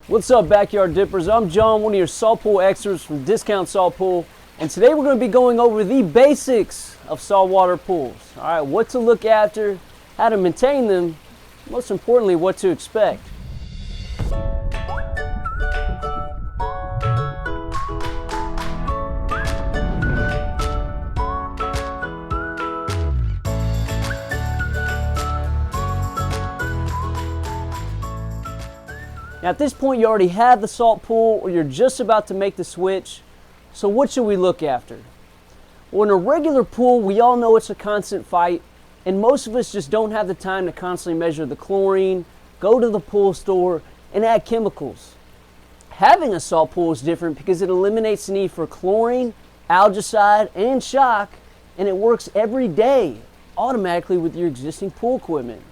What's up, backyard dippers? I'm John, one of your salt pool experts from Discount Salt Pool, and today we're going to be going over the basics of saltwater pools. All right, what to look after, how to maintain them, most importantly, what to expect. Now at this point you already have the salt pool or you're just about to make the switch, so what should we look after? Well, in a regular pool we all know it's a constant fight, and most of us just don't have the time to constantly measure the chlorine, go to the pool store, and add chemicals. Having a salt pool is different because it eliminates the need for chlorine, algicide, and shock, and it works every day automatically with your existing pool equipment.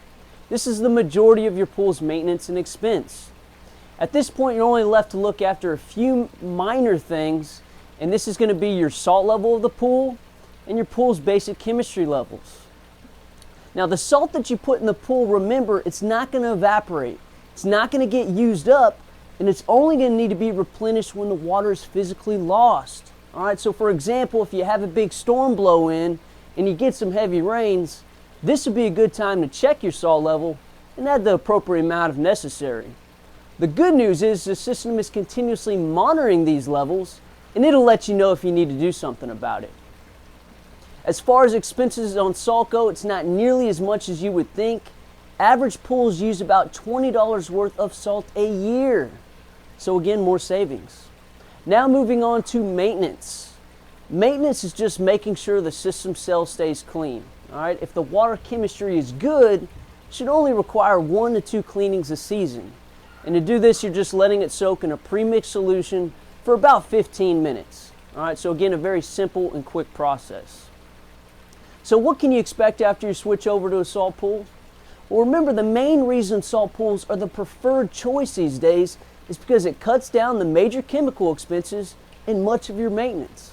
This is the majority of your pool's maintenance and expense. At this point, you're only left to look after a few minor things, and this is going to be your salt level of the pool and your pool's basic chemistry levels. Now, the salt that you put in the pool, remember, it's not going to evaporate. It's not going to get used up, and it's only going to need to be replenished when the water is physically lost. All right, so for example, if you have a big storm blow in and you get some heavy rains, this would be a good time to check your salt level and add the appropriate amount if necessary. The good news is the system is continuously monitoring these levels, and it'll let you know if you need to do something about it. As far as expenses on salt go, it's not nearly as much as you would think. Average pools use about $20 worth of salt a year. So again, more savings. Now moving on to maintenance. Maintenance is just making sure the system cell stays clean. All right, if the water chemistry is good, it should only require 1 to 2 cleanings a season. And to do this, you're just letting it soak in a pre-mixed solution for about 15 minutes. All right, so again, a very simple and quick process. So what can you expect after you switch over to a salt pool? Well, remember, the main reason salt pools are the preferred choice these days is because it cuts down the major chemical expenses and much of your maintenance.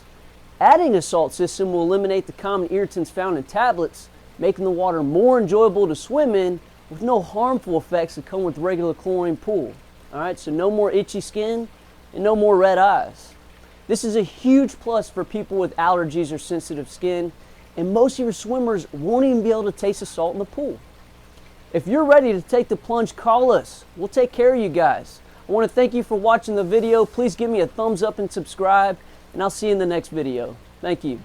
Adding a salt system will eliminate the common irritants found in tablets, making the water more enjoyable to swim in with no harmful effects that come with regular chlorine pool. All right, so no more itchy skin and no more red eyes. This is a huge plus for people with allergies or sensitive skin, and most of your swimmers won't even be able to taste the salt in the pool. If you're ready to take the plunge, call us. We'll take care of you guys. I want to thank you for watching the video. Please give me a thumbs up and subscribe, and I'll see you in the next video. Thank you.